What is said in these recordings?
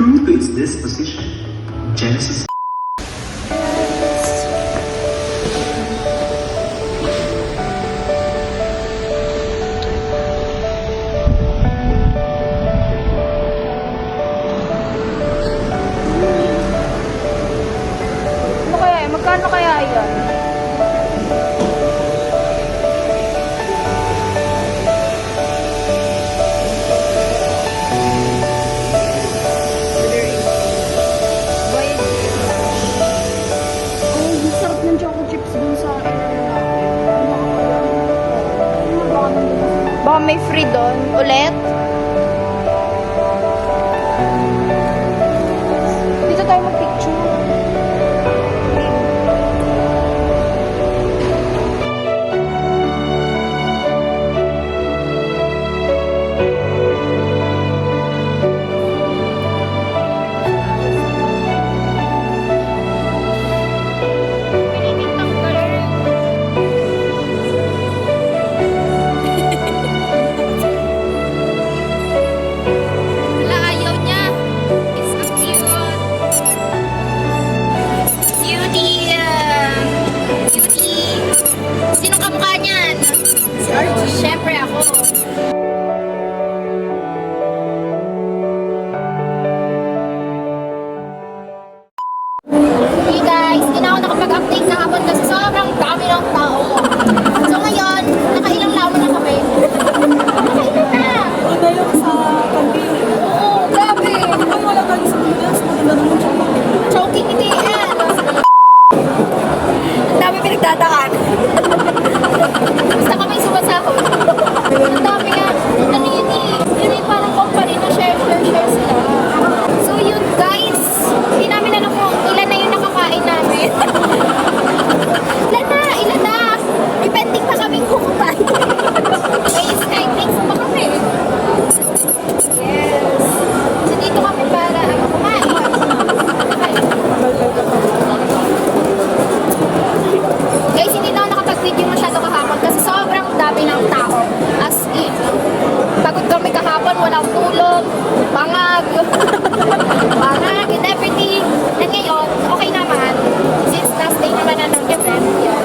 True to its disposition, Genesis. Ano kaya? Magkano kaya yan? Ang sarap ng choco chips dun sa baka may free doon ulit. Dito tayo mag-picture. Wala, ayaw niya. It's a cute. Cutie. Cutie. Sinong kamukha niyan? Si Archie. Siyempre ako. Hey guys, hindi na ako nakapag-update kahapon kasi sobrang dami ng tao. So ngayon, nakailang lawan na kami. Nakailang na. Maganda yung sa kantin. Oo, grabe. Kung wala ka sa Pilipinas, maganda naman siya. Choking hindi yan. Ang dami pinagdadaan. Basta kami sumasahod. Ang dami nga. Ano yun eh. Yun eh parang company na share sila. So yun guys. Hindi namin alam kung ilan na yung nakakain namin. Ilan na. May pending pa kaming kukupan. Guys, I think pa kami. Yes. So dito kami para kumain. Guys, hindi na ako nakapag-video masyado kahapon kasi sobrang dami ng tao. As in, pagod kami kahapon, walang tulog, bangag, bangag and everything. And ngayon, okay naman. Since last day naman na ng event, yan.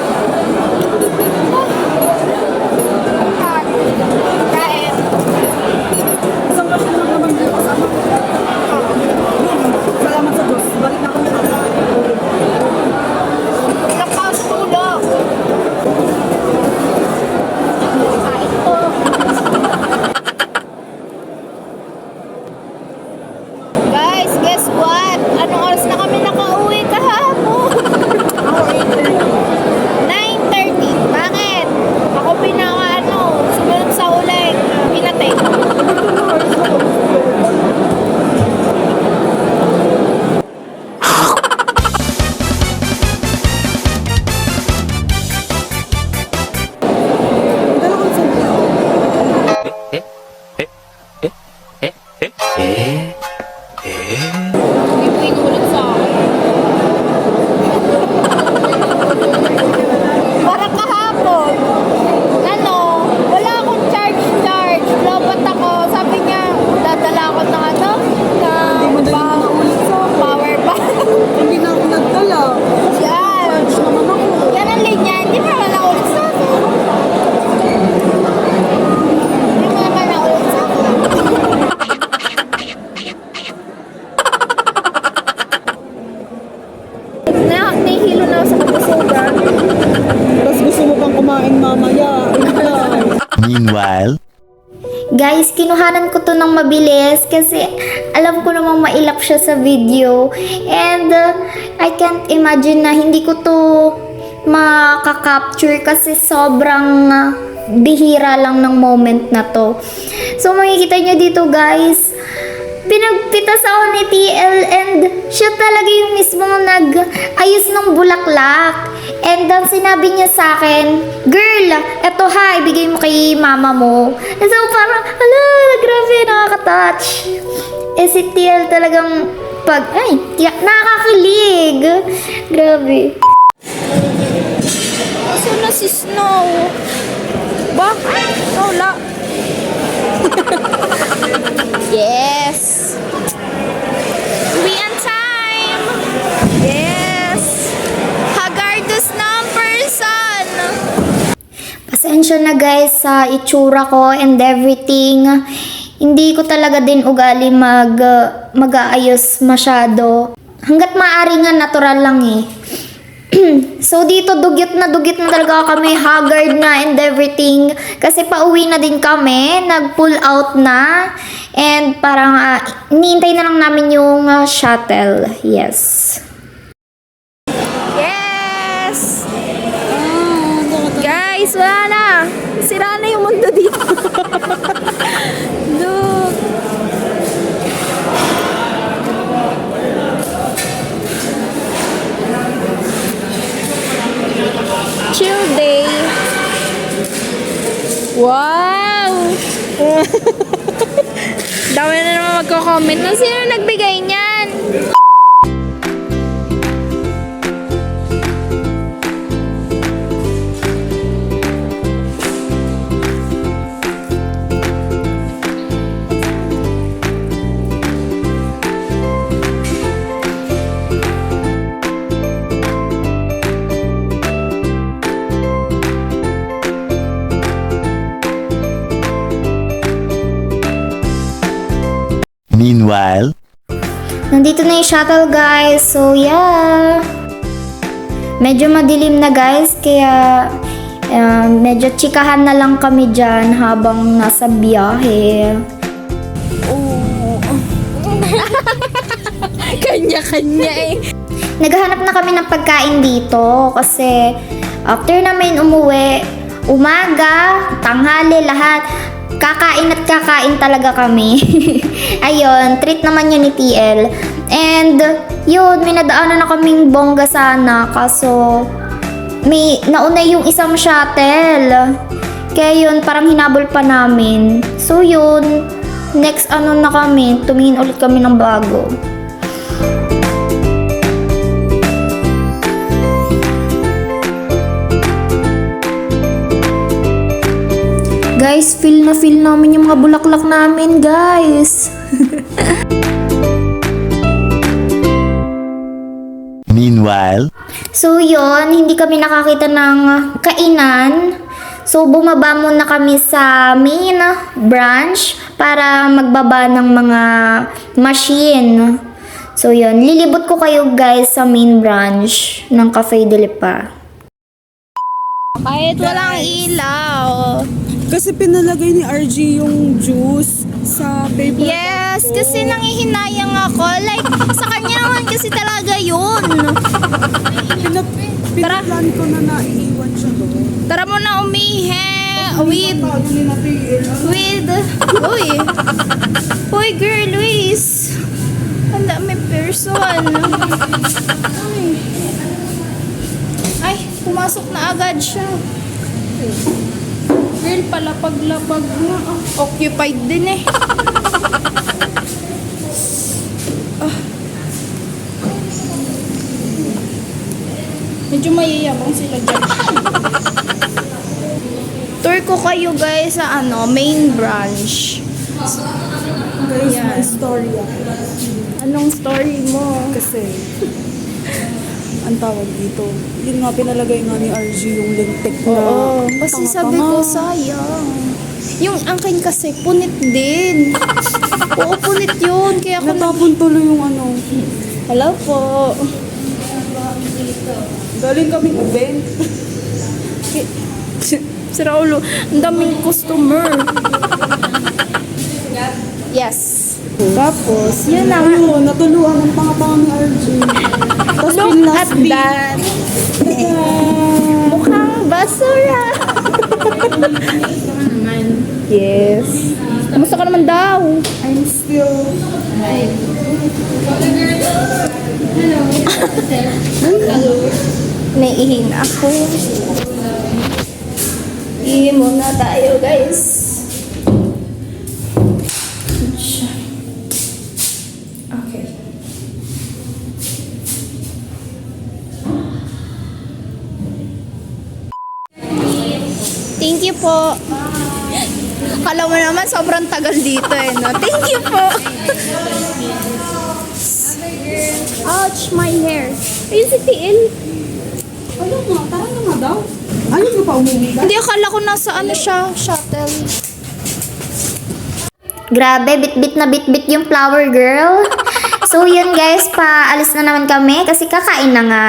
Kain. Isang version lang naman dito kasama. Salamat sa Diyos. Balik na kami. Walang pa sa tulog. Kain po. Guys, guess what? Anong oras na kami nakauwi kahapon? Ako 9:30. Bakit? Ako sumunod sa uling. Pinating. Dala ko sa Diyos. Hindi mo inulit sa akin. Parang kahapon. Wala akong charge. Lobot ako. Sabi niya, dadala ako ng Hindi mo dala na ulit sa akin. power bank. Hindi na ako nagdala. Yan. Charge naman ako. Yan ang linya. Hindi mo naman naulit sa akin. Hindi mo naman naulit sa akin. Nahihilo na ako sa kapusugan. Tapos gusto mo pang kumain mamaya. Ay, Meanwhile, Guys, kinuhanan ko to ng mabilis kasi alam ko namang mailap siya sa video. And I can't imagine na hindi ko to makaka-capture kasi sobrang bihira lang ng moment na to. So makikita nyo dito guys, pinagpitas ako ni TL and siya talaga yung mismong nag-ayos ng bulaklak. And then sinabi niya sa akin, girl, eto ha, ibigay mo kay mama mo. And so parang, hala, grabe, nakaka-touch. Eh si TL talagang nakakakilig. Grabe. Aso na si Snow? Ba? Wala. Yes. pasensya na guys sa itsura ko and everything. Hindi ko talaga din ugali mag-aayos masyado. Hanggat maaari nga natural lang eh. So dito dugyot na talaga kami, haggard na and everything. Kasi pauwi na din kami, nag-pull out na. And parang iniintay na lang namin yung shuttle. Yes. Yes! Guys, wala na. Sira na yung mundo dito. Look. Chill day. Wow! Dami na naman magko-comment. Sino nagbigay niyan? Meanwhile, Nandito na yung shuttle guys. So yeah. Medyo madilim na guys. Kaya medyo chikahan na lang kami dyan habang nasa biyahe. Kanya-kanya eh. Naghahanap na kami ng pagkain dito. Kasi after namin umuwi, umaga, tanghali, lahat, kakain at kakain talaga kami. Ayun, treat naman yun ni TL. And yun, may nadaanan na kaming bongga sana. Kaso may nauna yung isang shuttle. Kaya yun, parang hinabol pa namin. So yun, next na kami, tumingin ulit kami ng bago. Guys, feel namin yung mga bulaklak namin, guys. meanwhile, So yon, hindi kami nakakita ng kainan. So bumaba muna kami sa main branch para magbaba ng mga machine. So yon, lilibot ko kayo guys sa main branch ng Cafe de Lipa. Kahit walang ilaw. Kasi pinalagay ni RG yung juice sa paper. Yes, kasi nangihinayang ako. Like, sa kanya naman kasi talaga yun. Pinaplan ko na naiiwan siya doon. Tara mo na umihe. Uy, girl, Luis. Ang dami person. Ay, pumasok na agad siya. Girl, palapag-lapag na. Occupied din eh. Medyo mayayabang sila dyan. Tour ko kayo guys sa main branch. Guys, Yan. may story ako. Anong story mo? Kasi, ang tawag dito, yun nga pinalagay nga ni RG yung lintik na. Oo, kasi sabi ko sayang. Yung angkin kasi punit din. Oo, punit yun. Kaya ako Natapon tuloy yung ano. Hello po. Galing kaming event. Si Raulo, ang daming customer. Yes. Tapos, yun na nga. Ayun, natuluan ng pangapanga ni RG. Tapos Look at pinlaspi. that. Mukhang basura. Yes. Kamusta ka naman daw? I'm still... Naiihin ako. Ihi muna tayo, guys. Okay. Thank you po. Kala mo naman sobrang tagal dito eh, no? Thank you po. Ouch, my hair. Ayun si TL. Ano nga, tara na nga daw. Ayun mo pa umuwi ka? Hindi, akala ko nasa ano siya, shuttle. Grabe, bit-bit na bit-bit yung flower girl. So yun guys, paalis na naman kami kasi kakain na nga.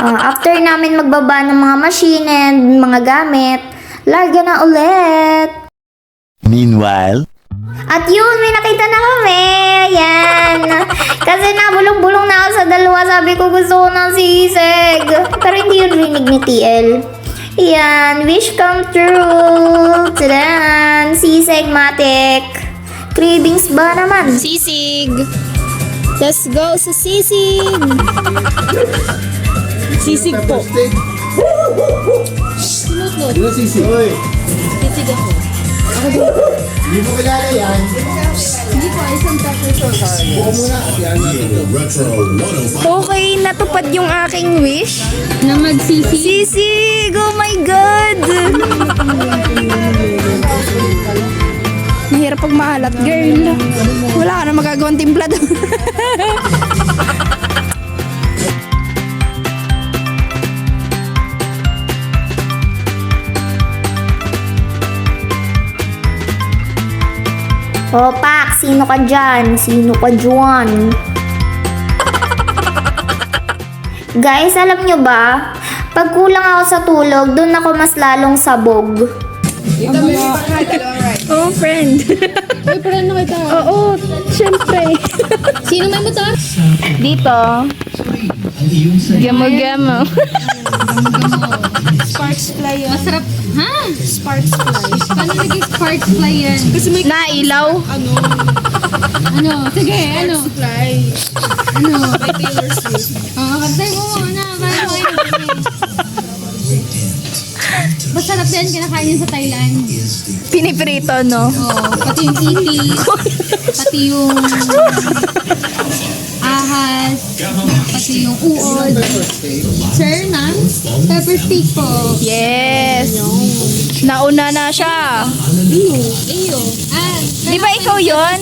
After namin magbaba ng mga machine and mga gamit, larga na ulit. Meanwhile, At yun, may nakita na kami. Ayan. Kasi nabulong-bulong na ako sa dalawa. Sabi ko gusto ko ng sisig. Pero hindi yun rinig ni TL. Ayan, wish come true. Tadan! Sisig, matik. Cravings ba naman? Sisig. Let's go sa sisig. Sisig po. Ano sisig? Oy. Sisig ako. Hindi mo kilala yan. Hindi ko, isang tapos. Buko muna at yan natin to. Okay, natupad yung aking wish. Na magsisig. Sisig! Oh my God! Mahirap pag maalat, girl. Wala ka na magagawang timpla doon. O, Pak, sino ka dyan? Sino ka dyan? Guys, alam nyo ba? Pag kulang ako sa tulog, dun ako mas lalong sabog. Oh, friend. Uy, parang nakita. Oo, syempre. Sino may motor? Dito. Gamo-gamo. Sparks fly yan. Masarap. Ha? Sparks fly. Paano naging sparks fly yan? Kasi may Nailaw. Ano? Sige, ano? fly. Ano? By Taylor Swift. Oo, kantay mo muna. Paano kayo? Masarap yan, kinakain yan sa Thailand. Piniprito, no? Oo, pati yung titi. Pati yung ahas. Pati yung uod. Sir, ma'am? Pepper steak po. Yes. Nauna na siya. Iyo. Ah, Di ba ikaw yun?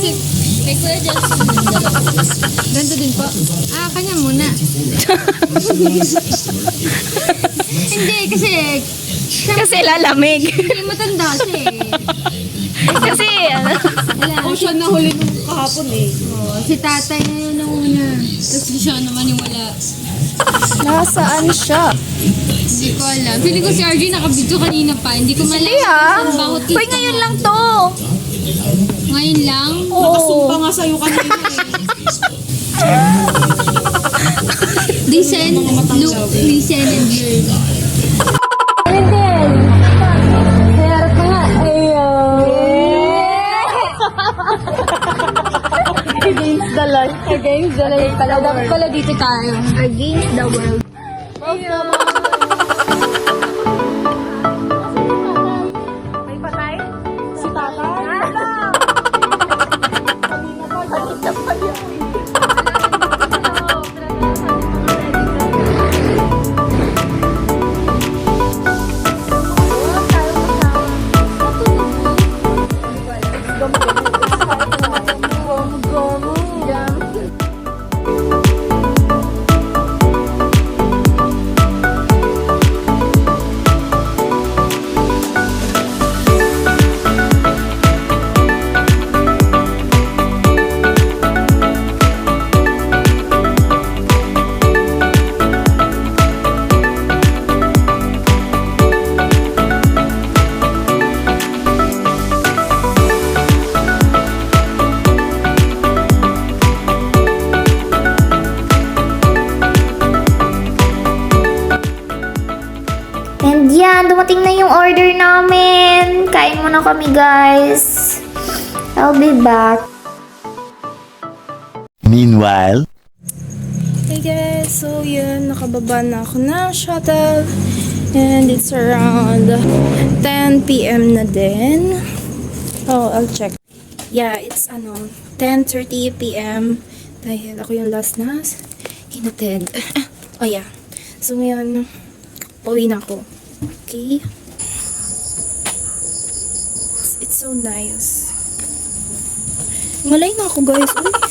kay Kuya Johnson. Ganito din po. Ah, kanya muna. Hindi, kasi Kasi lalamig. hindi matanda siya eh. Kasi, ano, Wala. O siya nahuli nung kahapon eh. Oh, si tatay na yun ang una. Tapos siya naman yung wala. nasaan siya? Hindi ko alam. Feeling ko si RJ nakabidyo kanina pa. Hindi ko malaman. Hindi ah. kung bakit Hoy, kita ngayon mo. lang to. Ngayon lang? Nakasumpa nga sa'yo kanina eh. Listen, look, listen and learn. Against the light. Against the light pala. Dapat pala dito tayo. Against the world. May patay? Si tatay. And yan, dumating na yung order namin. Kain muna kami, guys. I'll be back. meanwhile, Hey guys, so yun, nakababa na ako ng shuttle. And it's around 10 p.m. na din. Oh, I'll check. Yeah, it's 10:30 p.m. Dahil ako yung last na hinatid. Oh yeah. So ngayon, pauwi na ako. Okay? It's so nice. Malay na ako guys. Uy.